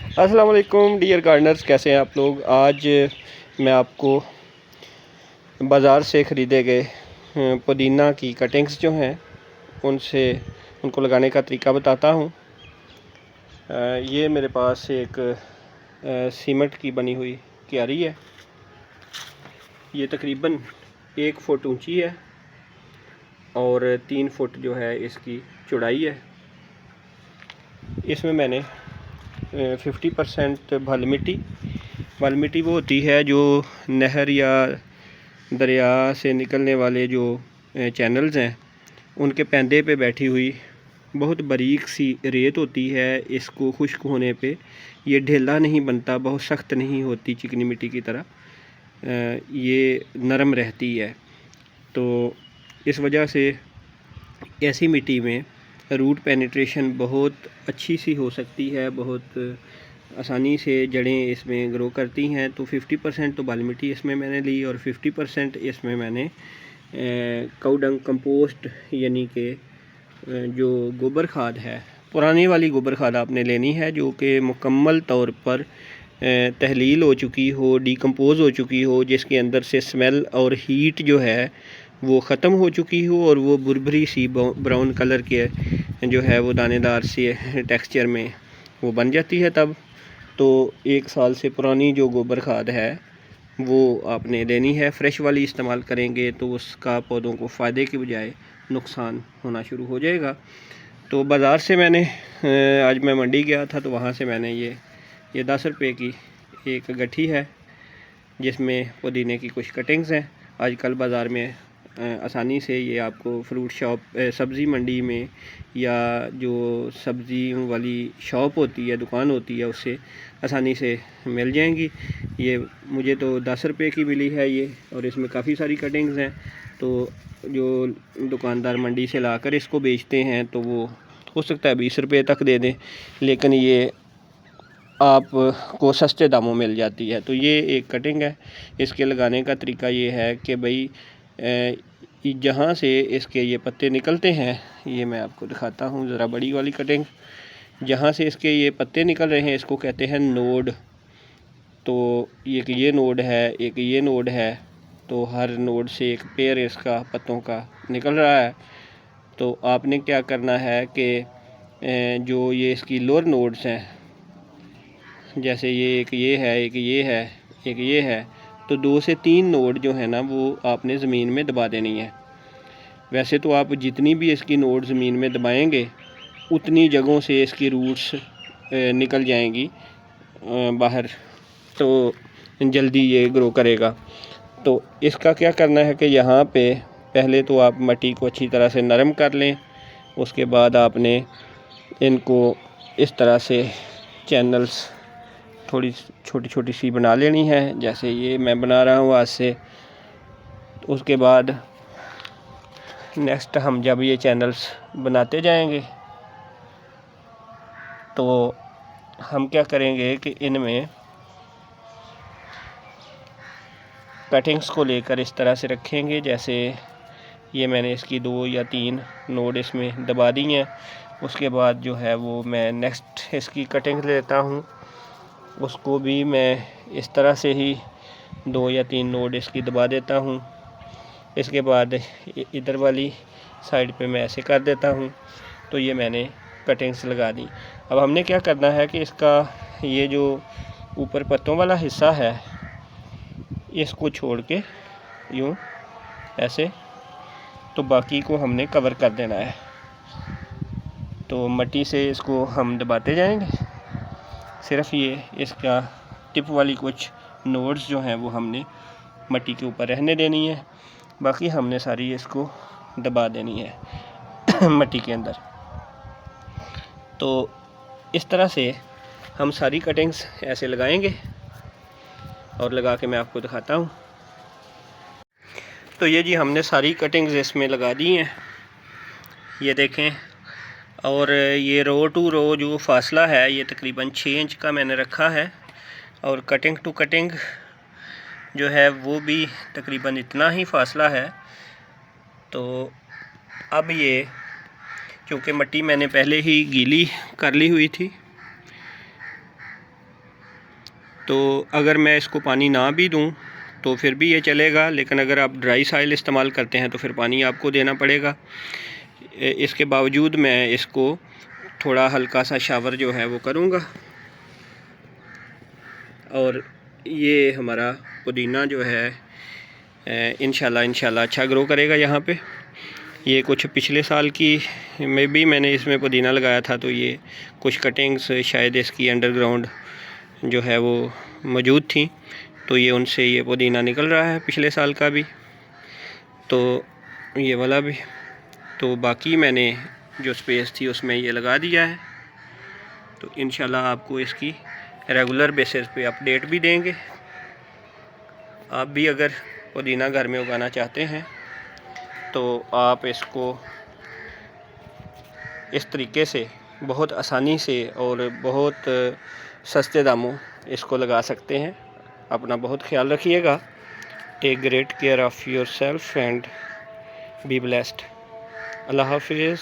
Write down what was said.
अस्सलाम वालेकुम dear Gardner's, कैसे हैं आप लोग। आज मैं आपको बाज़ार से ख़रीदे गए पुदीना की कटिंग्स जो हैं उनको लगाने का तरीका बताता हूँ। ये मेरे पास एक सीमेंट की बनी हुई क्यारी है। ये तकरीबन 1 फुट ऊंची है और 3 फुट जो है इसकी चौड़ाई है। इसमें मैंने 50% भल मिट्टी वो होती है जो नहर या दरिया से निकलने वाले जो चैनल्स हैं उनके पैंदे पे बैठी हुई बहुत बारीक सी रेत होती है। इसको खुश्क होने पे ये ढेला नहीं बनता, बहुत सख्त नहीं होती चिकनी मिट्टी की तरह, ये नरम रहती है। तो इस वजह से ऐसी मिट्टी में रूट पेनिट्रेशन बहुत अच्छी सी हो सकती है, बहुत आसानी से जड़ें इसमें ग्रो करती हैं। तो 50% तो बाल मिट्टी इसमें मैंने ली और 50% इसमें मैंने काऊ डंग कंपोस्ट यानी कि जो गोबर खाद है, पुरानी वाली गोबर खाद आपने लेनी है जो कि मुकम्मल तौर पर तहलील हो चुकी हो, डिकम्पोज़ हो चुकी हो, जिसके अंदर से स्मेल और हीट जो है वो ख़त्म हो चुकी हो और वो बुरबरी सी ब्राउन कलर के जो है वो दानेदार से टेक्सचर में वो बन जाती है। तब तो 1 साल से पुरानी जो गोबर खाद है वो आपने लेनी है। फ्रेश वाली इस्तेमाल करेंगे तो उसका पौधों को फ़ायदे के बजाय नुकसान होना शुरू हो जाएगा। तो बाज़ार से मैंने आज मैं मंडी गया था तो वहाँ से मैंने ये 10 रुपये की एक गट्ठी है जिसमें पुदीने की कुछ कटिंग्स हैं। आजकल बाज़ार में आसानी से ये आपको फ्रूट शॉप, सब्ज़ी मंडी में या जो सब्ज़ी वाली शॉप होती है, दुकान होती है, उससे आसानी से मिल जाएंगी। ये मुझे तो 10 रुपये की मिली है ये, और इसमें काफ़ी सारी कटिंग्स हैं। तो जो दुकानदार मंडी से लाकर इसको बेचते हैं तो वो हो सकता है 20 रुपये तक दे दें, लेकिन ये आपको सस्ते दामों मिल जाती है। तो ये एक कटिंग है। इसके लगाने का तरीका ये है कि भाई जहाँ से इसके ये पत्ते निकलते हैं, ये मैं आपको दिखाता हूँ ज़रा बड़ी वाली कटिंग। जहाँ से इसके ये पत्ते निकल रहे हैं इसको कहते हैं नोड। तो एक ये नोड है, एक ये नोड है, तो हर नोड से एक पेयर इसका पत्तों का निकल रहा है। तो आपने क्या करना है कि जो ये इसकी लोअर नोड्स हैं, जैसे ये एक ये है, एक ये है, एक ये है, तो 2 से 3 नोड जो है ना वो आपने ज़मीन में दबा देनी है। वैसे तो आप जितनी भी इसकी नोड ज़मीन में दबाएंगे उतनी जगहों से इसकी रूट्स निकल जाएंगी बाहर, तो जल्दी ये ग्रो करेगा। तो इसका क्या करना है कि यहाँ पे पहले तो आप मिट्टी को अच्छी तरह से नरम कर लें। उसके बाद आपने इनको इस तरह से चैनल्स थोड़ी छोटी छोटी सी बना लेनी है, जैसे ये मैं बना रहा हूँ आज से। उसके बाद नेक्स्ट हम जब ये चैनल्स बनाते जाएंगे तो हम क्या करेंगे कि इनमें कटिंग्स को लेकर इस तरह से रखेंगे, जैसे ये मैंने इसकी 2 या 3 नोड इसमें दबा दी हैं। उसके बाद जो है वो मैं नेक्स्ट इसकी कटिंग लेता हूँ, उसको भी मैं इस तरह से ही 2 या 3 नोड इसकी दबा देता हूँ। इसके बाद इधर वाली साइड पे मैं ऐसे कर देता हूँ। तो ये मैंने कटिंग्स लगा दी। अब हमने क्या करना है कि इसका ये जो ऊपर पत्तों वाला हिस्सा है इसको छोड़ के यूँ ऐसे, तो बाकी को हमने कवर कर देना है। तो मिट्टी से इसको हम दबाते जाएंगे। सिर्फ ये इसका टिप वाली कुछ नोड्स जो हैं वो हमने मिट्टी के ऊपर रहने देनी है, बाकी हमने सारी इसको दबा देनी है मिट्टी के अंदर। तो इस तरह से हम सारी कटिंग्स ऐसे लगाएंगे और लगा के मैं आपको दिखाता हूँ। तो ये जी हमने सारी कटिंग्स इसमें लगा दी हैं, ये देखें। और ये रो टू रो जो फासला है ये तकरीबन 6 इंच का मैंने रखा है, और कटिंग टू कटिंग जो है वो भी तकरीबन इतना ही फासला है। तो अब ये क्योंकि मिट्टी मैंने पहले ही गीली कर ली हुई थी तो अगर मैं इसको पानी ना भी दूं तो फिर भी ये चलेगा, लेकिन अगर आप ड्राई साइल इस्तेमाल करते हैं तो फिर पानी आपको देना पड़ेगा। इसके बावजूद मैं इसको थोड़ा हल्का सा शावर जो है वो करूँगा। और ये हमारा पुदीना जो है इंशाल्लाह अच्छा ग्रो करेगा यहाँ पे। ये कुछ पिछले साल की में भी मैंने इसमें पुदीना लगाया था, तो ये कुछ कटिंग्स शायद इसकी अंडरग्राउंड जो है वो मौजूद थी, तो ये उनसे ये पुदीना निकल रहा है पिछले साल का भी, तो ये वाला भी। तो बाकी मैंने जो स्पेस थी उसमें ये लगा दिया है। तो इंशाल्लाह आपको इसकी रेगुलर बेसिस पे अपडेट भी देंगे। आप भी अगर पुदीना घर में उगाना चाहते हैं तो आप इसको इस तरीके से बहुत आसानी से और बहुत सस्ते दामों इसको लगा सकते हैं। अपना बहुत ख्याल रखिएगा। Take great care of yourself and be blessed. अल्लाह हाफिज़।